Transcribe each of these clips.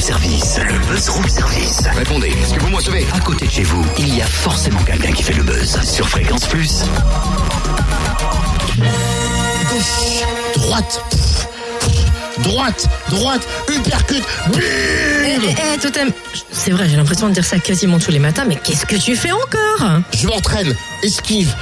service. Le buzz room service. Répondez, est-ce que vous me recevez? À côté de chez vous, il y a forcément quelqu'un qui fait le buzz. Sur Fréquence Plus. Gauche, droite, uppercut, bim. Totem, c'est vrai, j'ai l'impression de dire ça quasiment tous les matins, mais qu'est-ce que tu fais encore? Je m'entraîne, esquive,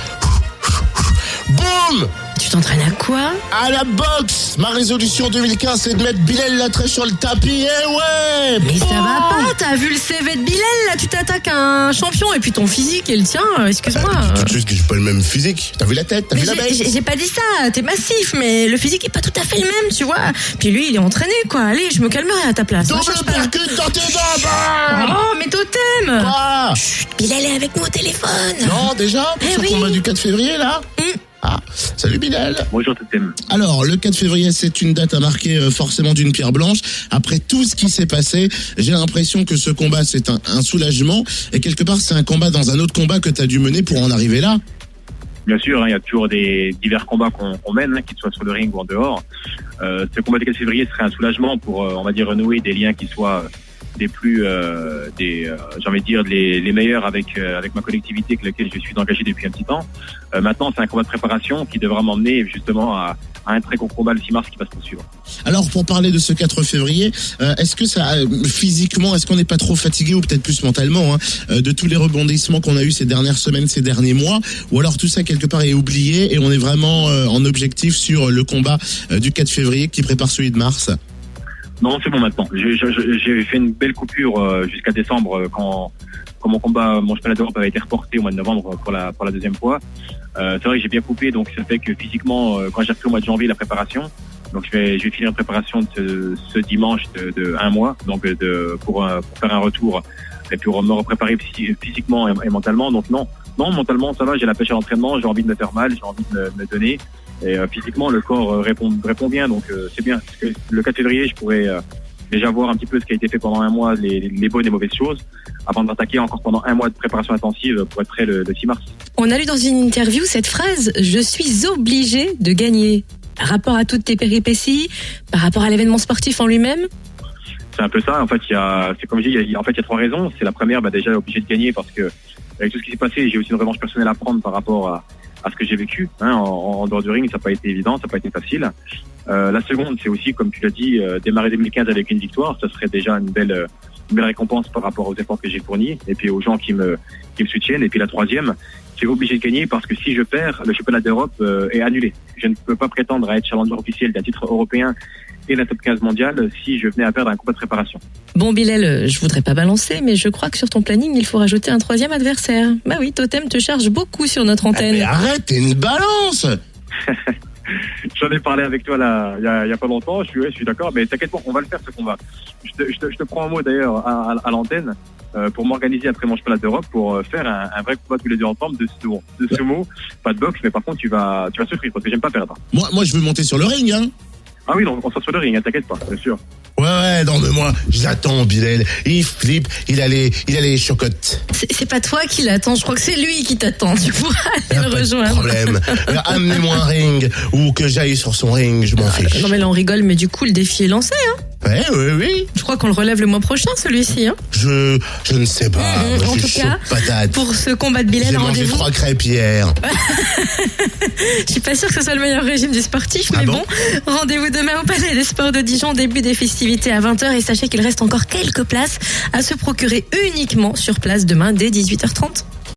boum. Tu t'entraînes à quoi? À la boxe. Ma résolution 2015, c'est de mettre Bilal Latré sur le tapis. Eh ouais. Mais ça va pas, t'as vu le CV de Bilal, là, tu t'attaques à un champion, et puis ton physique et le tien, excuse-moi. Tu sais que j'ai pas le même physique. T'as vu la tête, t'as vu la bec? J'ai pas dit ça, t'es massif, mais le physique est pas tout à fait le même, tu vois. Puis lui, il est entraîné, quoi. Allez, je me calmerai à ta place. Double uppercut dans tes dents, bam. Oh, mais Totem. Quoi? Chut, Bilal est avec nous au téléphone. Non, déjà? Pour ce combat du 4 février, là? Ah, salut Bilal. Bonjour Totem. Alors, le 4 février, c'est une date à marquer forcément d'une pierre blanche. Après tout ce qui s'est passé, j'ai l'impression que ce combat, c'est un soulagement. Et quelque part, c'est un combat dans un autre combat que tu as dû mener pour en arriver là. Bien sûr, il y a toujours des divers combats qu'on mène, qu'ils soient sur le ring ou en dehors. Ce combat du 4 février serait un soulagement pour, on va dire, renouer des liens qui soient des plus, j'ai envie de dire, les meilleurs avec ma collectivité avec laquelle je suis engagé depuis un petit temps. Maintenant, c'est un combat de préparation qui devra m'emmener justement à un très gros combat le 6 mars qui va se poursuivre. Alors, pour parler de ce 4 février, est-ce que ça, physiquement, est-ce qu'on n'est pas trop fatigué ou peut-être plus mentalement, de tous les rebondissements qu'on a eu ces dernières semaines, ces derniers mois, ou alors tout ça quelque part est oublié et on est vraiment en objectif sur le combat du 4 février qui prépare celui de mars? Non, c'est bon maintenant. J'ai fait une belle coupure jusqu'à décembre quand mon combat, mon championnat d'Europe avait été reporté au mois de novembre pour la deuxième fois. C'est vrai que j'ai bien coupé, donc ça fait que physiquement, quand j'ai repris au mois de janvier la préparation, donc je vais finir une préparation de ce dimanche de un mois, donc pour faire un retour et pour me repréparer physiquement et mentalement. Donc non, mentalement ça va, j'ai la pêche à l'entraînement, j'ai envie de me faire mal, j'ai envie de me donner. Et physiquement, le corps répond bien, donc c'est bien. Parce que le 4 février, je pourrais déjà voir un petit peu ce qui a été fait pendant un mois, les bonnes et mauvaises choses, avant d'attaquer encore pendant un mois de préparation intensive pour être prêt le 6 mars. On a lu dans une interview cette phrase « Je suis obligé de gagner ». Par rapport à toutes tes péripéties, par rapport à l'événement sportif en lui-même? C'est un peu ça. En fait, c'est comme je dis, il y a 3 raisons. C'est la première, déjà obligé de gagner parce que avec tout ce qui s'est passé, j'ai aussi une revanche personnelle à prendre par rapport à ce que j'ai vécu en dehors du ring. Ça n'a pas été évident, ça n'a pas été facile. La seconde, c'est aussi, comme tu l'as dit, démarrer 2015 avec une victoire. Ça serait déjà une belle récompense par rapport aux efforts que j'ai fournis et puis aux gens qui me soutiennent. Et puis la troisième, c'est obligé de gagner parce que si je perds, le championnat d'Europe est annulé. Je ne peux pas prétendre à être challenger officiel d'un titre européen et d'un top 15 mondial si je venais à perdre un combat de préparation. Bon Bilal, je voudrais pas balancer, mais je crois que sur ton planning, il faut rajouter un 3e adversaire. Bah oui, Totem te charge beaucoup sur notre antenne. Mais arrête, t'es une balance. J'en ai parlé avec toi là, il y a pas longtemps. Je suis d'accord, mais t'inquiète pas, on va le faire ce combat. Je te prends un mot d'ailleurs à l'antenne pour m'organiser après mon championnat d'Europe pour faire un vrai combat tous les deux ensemble de sumo, pas de boxe, mais par contre tu vas souffrir parce que j'aime pas perdre. Moi je veux monter sur le ring, hein. Ah oui, donc on sera sur le ring, t'inquiète pas, bien sûr. Ouais, non mais moi, j'attends Bilal. Il flippe, il a les chocottes. C'est pas toi qui l'attends, je crois que c'est lui qui t'attend. Tu pourras aller le rejoindre. Pas de problème. Amenez-moi un ring ou que j'aille sur son ring, je m'en fiche. Non mais là on rigole, mais du coup le défi est lancé, hein. Oui. Je crois qu'on le relève le mois prochain, celui-ci, hein. Je ne sais pas. Moi, en je tout suis cas, chaud patate. pour ce combat de Bilal, j'ai mangé rendez-vous. 3 crêpes hier. Je suis pas sûre que ce soit le meilleur régime du sportif, mais bon, rendez-vous demain au Palais des Sports de Dijon, début des festivités à 20h, et sachez qu'il reste encore quelques places à se procurer uniquement sur place demain dès 18h30.